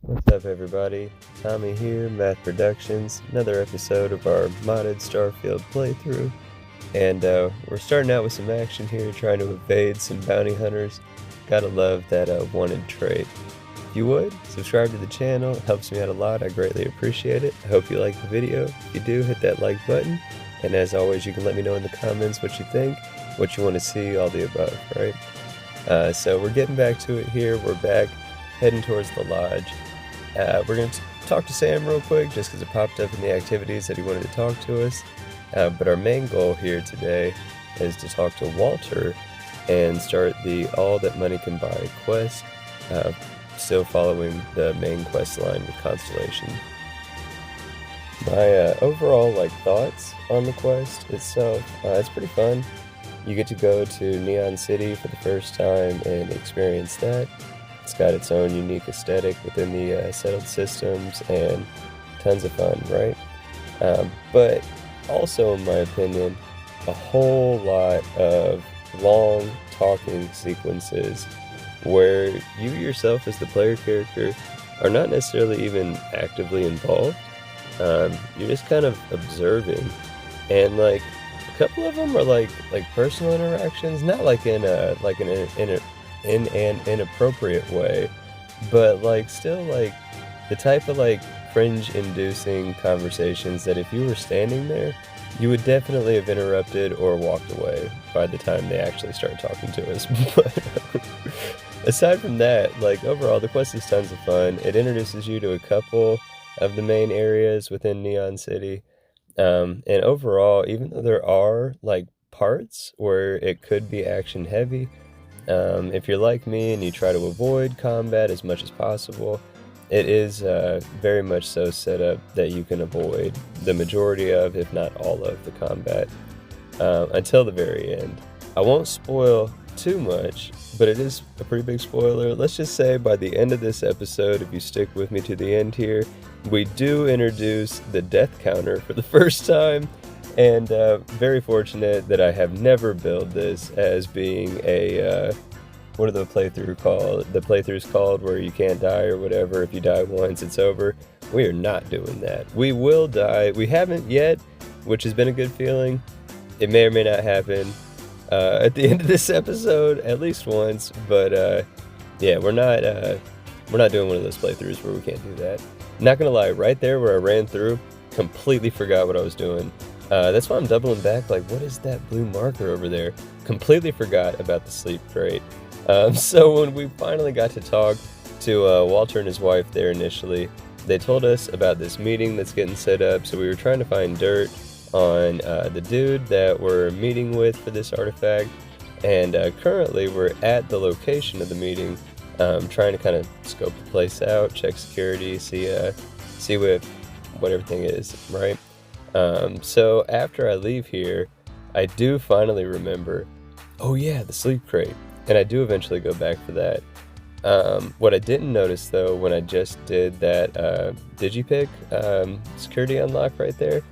What's up, everybody? Tommy here, Math Productions, another episode of our modded Starfield playthrough. And we're starting out with some action here, trying to evade some bounty hunters. Gotta love that wanted trait. If you would, subscribe to the channel, it helps me out a lot, I greatly appreciate it. I hope you like the video. If you do, hit that like button. And as always, you can let me know in the comments what you think, what you want to see, all the above, right? So we're getting back to it here, we're back, heading towards the lodge. We're going to talk to Sam real quick, just because it popped up in the activities that he wanted to talk to us. But our main goal here today is to talk to Walter and start the All That Money Can Buy quest, still following the main quest line with Constellation. My overall thoughts on the quest itself, it's pretty fun. You get to go to Neon City for the first time and experience that. It's got its own unique aesthetic within the settled systems and tons of fun, right? But also, in my opinion, a whole lot of long talking sequences where you yourself as the player character are not necessarily even actively involved. You're just kind of observing, and a couple of them are like personal interactions, not in an inappropriate way, but still the type of fringe-inducing conversations that if you were standing there, you would definitely have interrupted or walked away by the time they actually start talking to us. But aside from that, overall, the quest is tons of fun. It introduces you to a couple of the main areas within Neon City, and overall, even though there are parts where it could be action heavy, if you're like me and you try to avoid combat as much as possible, it is very much so set up that you can avoid the majority of, if not all of, the combat until the very end. I won't spoil too much, but it is a pretty big spoiler. Let's just say by the end of this episode, if you stick with me to the end here, we do introduce the death counter for the first time. And very fortunate that I have never billed this as being a, what are the playthroughs called? The playthroughs called where you can't die or whatever. If you die once, it's over. We are not doing that. We will die. We haven't yet, which has been a good feeling. It may or may not happen at the end of this episode, at least once. But yeah, we're not doing one of those playthroughs where we can't do that. Not gonna lie, right there where I ran through, completely forgot what I was doing. That's why I'm doubling back, what is that blue marker over there? Completely forgot about the sleep crate. So when we finally got to talk to Walter and his wife there initially, they told us about this meeting that's getting set up, so we were trying to find dirt on the dude that we're meeting with for this artifact, and currently we're at the location of the meeting, trying to kind of scope the place out, check security, see what everything is, right? So after I leave here, I do finally remember, oh yeah, the sleep crate, and I do eventually go back for that. What I didn't notice though, when I just did that digipick security unlock right there,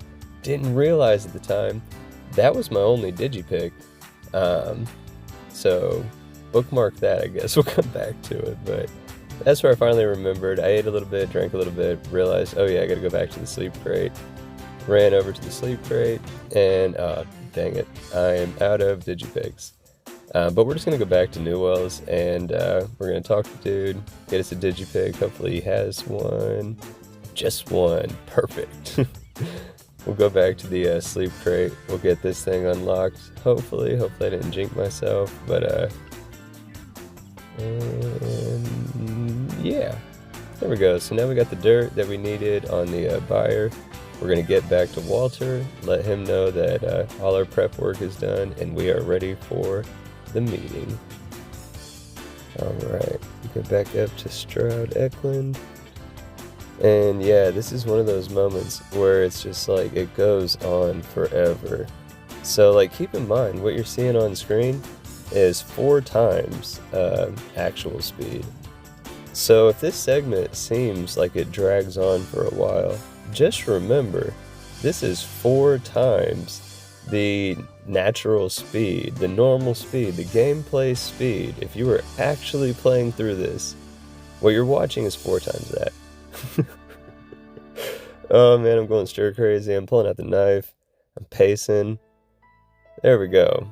didn't realize at the time that was my only digipick. So bookmark that, I guess. We'll come back to it, but that's where I finally remembered. I ate a little bit, drank a little bit, realized, oh yeah, I gotta go back to the sleep crate. Ran over to the sleep crate, and dang it, I am out of digipicks. But we're just gonna go back to Newell's, and we're gonna talk to the dude, get us a digipick. Hopefully he has one, just one, perfect. We'll go back to the sleep crate. We'll get this thing unlocked. Hopefully I didn't jinx myself, but and yeah, there we go. So now we got the dirt that we needed on the buyer. We're going to get back to Walter, let him know that all our prep work is done, and we are ready for the meeting. Alright, get back up to Stroud Eklund. And yeah, this is one of those moments where it's just it goes on forever. So keep in mind, what you're seeing on screen is 4 times actual speed. So if this segment seems like it drags on for a while, just remember, this is 4 times the natural speed, the normal speed, the gameplay speed. If you were actually playing through this, what you're watching is 4 times that. Oh man, I'm going stir crazy. I'm pulling out the knife. I'm pacing. There we go.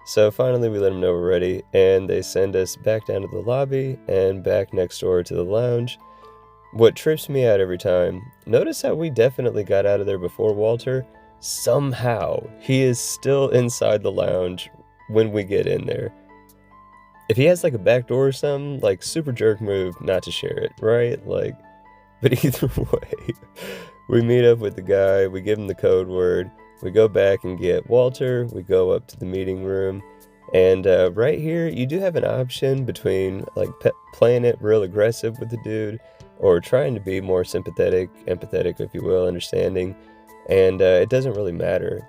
So finally we let them know we're ready, and they send us back down to the lobby and back next door to the lounge. What trips me out every time, notice how we definitely got out of there before Walter. Somehow, he is still inside the lounge when we get in there. If he has like a back door or something, like super jerk move not to share it, right? Like, but either way, we meet up with the guy, we give him the code word, we go back and get Walter, we go up to the meeting room, and right here, you do have an option between like playing it real aggressive with the dude, or trying to be more sympathetic, empathetic, if you will, understanding, and it doesn't really matter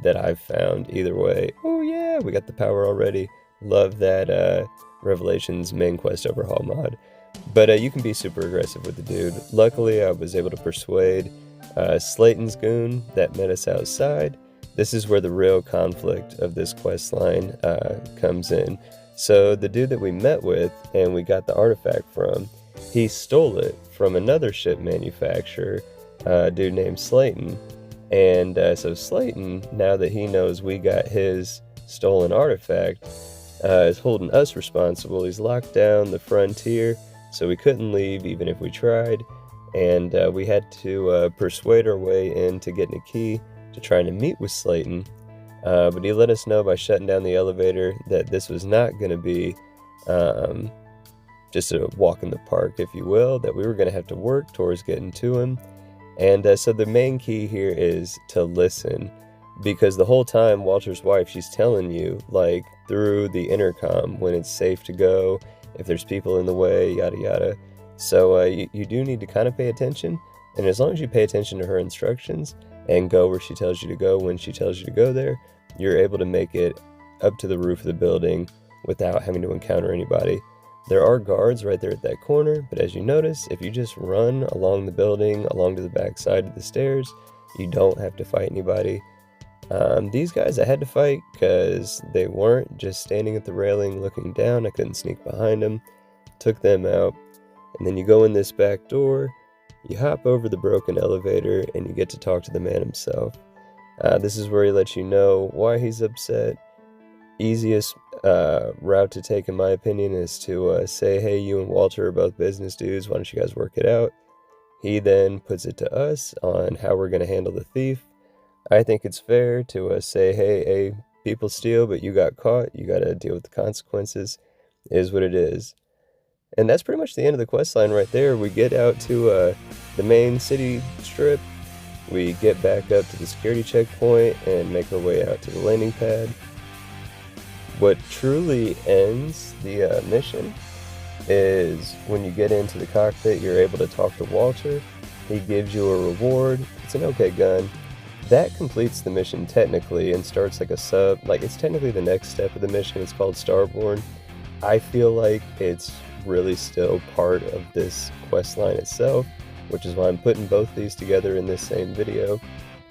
that I've found either way. Oh yeah, we got the power already. Love that Revelations main quest overhaul mod. But you can be super aggressive with the dude. Luckily, I was able to persuade Slayton's goon that met us outside. This is where the real conflict of this quest line comes in. So the dude that we met with and we got the artifact from, he stole it from another ship manufacturer, a dude named Slayton. And so Slayton, now that he knows we got his stolen artifact, is holding us responsible. He's locked down the frontier, so we couldn't leave even if we tried, and we had to persuade our way into getting a key to trying to meet with Slayton, but he let us know by shutting down the elevator that this was not going to be just a walk in the park, if you will, that we were going to have to work towards getting to him. And so the main key here is to listen, because the whole time Walter's wife, she's telling you, like, through the intercom when it's safe to go, if there's people in the way, yada yada. So you do need to kind of pay attention, and as long as you pay attention to her instructions and go where she tells you to go when she tells you to go there, you're able to make it up to the roof of the building without having to encounter anybody. There are guards right there at that corner, but as you notice, if you just run along the building, along to the back side of the stairs, you don't have to fight anybody. These guys I had to fight because they weren't just standing at the railing looking down. I couldn't sneak behind them. Took them out. And then you go in this back door, you hop over the broken elevator, and you get to talk to the man himself. This is where he lets you know why he's upset. Easiest route to take, in my opinion, is to say, hey, you and Walter are both business dudes. Why don't you guys work it out? He then puts it to us on how we're going to handle the thief. I think it's fair to say, hey, people steal, but you got caught. You got to deal with the consequences. It is what it is. And that's pretty much the end of the quest line right there. We get out to the main city strip. We get back up to the security checkpoint and make our way out to the landing pad. What truly ends the mission is when you get into the cockpit, you're able to talk to Walter. He gives you a reward. It's an okay gun. That completes the mission technically and starts like a sub, like it's technically the next step of the mission. It's called Starborn. I feel like it's really still part of this quest line itself, which is why I'm putting both these together in this same video.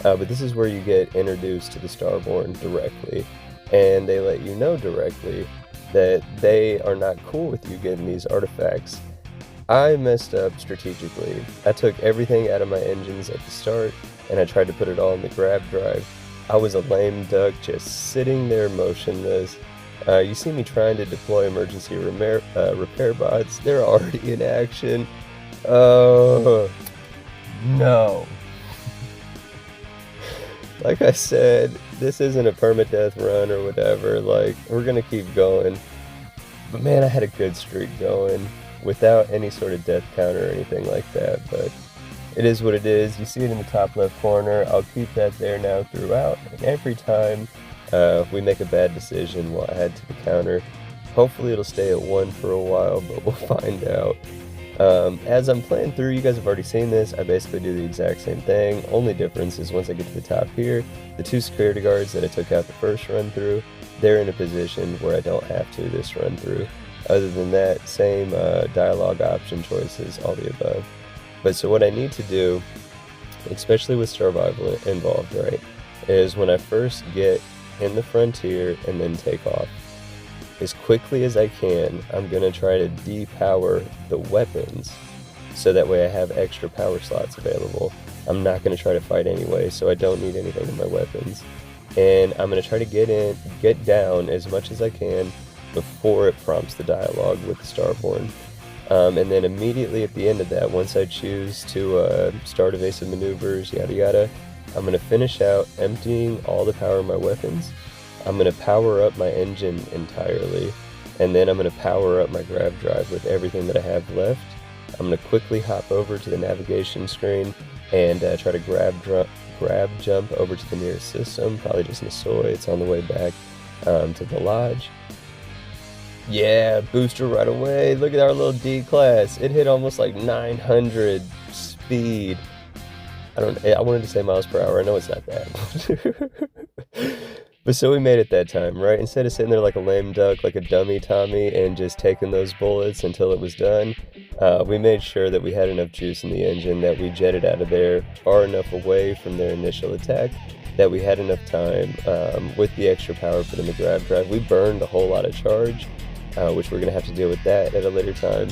But this is where you get introduced to the Starborn directly, and they let you know directly that they are not cool with you getting these artifacts. I messed up strategically. I took everything out of my engines at the start, and I tried to put it all in the grab drive. I was a lame duck just sitting there motionless. You see me trying to deploy emergency repair bots. They're already in action. Oh, no. Like I said, this isn't a permadeath run or whatever. Like, we're gonna keep going. But man, I had a good streak going without any sort of death count or anything like that. But it is what it is. You see it in the top left corner. I'll keep that there now throughout. And every time we make a bad decision, we'll add to the counter. Hopefully it'll stay at 1 for a while, but we'll find out. As I'm playing through, you guys have already seen this, I basically do the exact same thing. Only difference is once I get to the top here, the 2 security guards that I took out the first run through, they're in a position where I don't have to this run through. Other than that, same dialogue option choices, all the above. But so what I need to do, especially with survival involved, right, is when I first get in the frontier and then take off, as quickly as I can, I'm going to try to depower the weapons so that way I have extra power slots available. I'm not going to try to fight anyway, so I don't need anything in my weapons. And I'm going to try to get down as much as I can before it prompts the dialogue with the Starborn. And then immediately at the end of that, once I choose to start evasive maneuvers, yada yada, I'm going to finish out emptying all the power of my weapons. I'm going to power up my engine entirely, and then I'm going to power up my grav drive with everything that I have left. I'm going to quickly hop over to the navigation screen and try to grab jump over to the nearest system, probably just Nisoi. It's on the way back to the lodge. Yeah, booster right away. Look at our little D class. It hit almost like 900 speed. I wanted to say miles per hour. I know it's not that. But so we made it that time, right? Instead of sitting there like a lame duck, like a dummy Tommy, and just taking those bullets until it was done, we made sure that we had enough juice in the engine, that we jetted out of there far enough away from their initial attack, that we had enough time with the extra power put in the grav drive. We burned a whole lot of charge, which we're going to have to deal with that at a later time.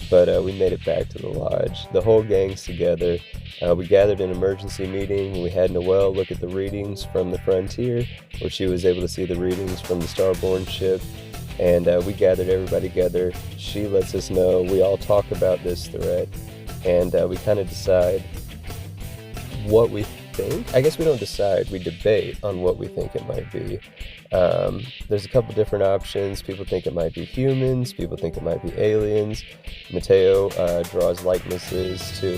But we made it back to the lodge. The whole gang's together. We gathered an emergency meeting. We had Noelle look at the readings from the frontier, where she was able to see the readings from the Starborn ship. And we gathered everybody together. She lets us know. We all talk about this threat. And we kind of decide what we think. I guess we don't decide. We debate on what we think it might be. There's a couple different options. People think it might be humans. People think it might be aliens. Mateo draws likenesses to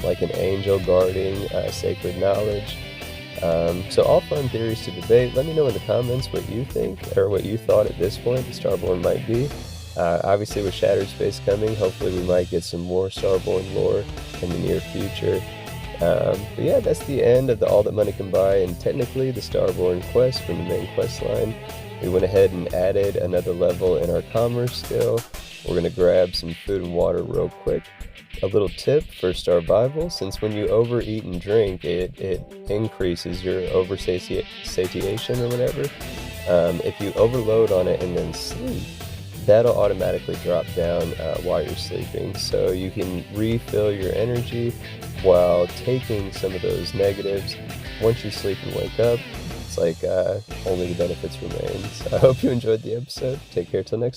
like an angel guarding sacred knowledge. So all fun theories to debate. Let me know in the comments what you think, or what you thought at this point the Starborn might be. Obviously with Shattered Space coming, hopefully we might get some more Starborn lore in the near future. But yeah, that's the end of the All That Money Can Buy, and technically the Starborn quest from the main quest line. We went ahead and added another level in our commerce skill. We're going to grab some food and water real quick. A little tip for Starvival: since when you overeat and drink, it increases your satiation or whatever. If you overload on it and then sleep, that'll automatically drop down while you're sleeping. So you can refill your energy while taking some of those negatives. Once you sleep and wake up, it's like only the benefits remain. So I hope you enjoyed the episode. Take care till next time.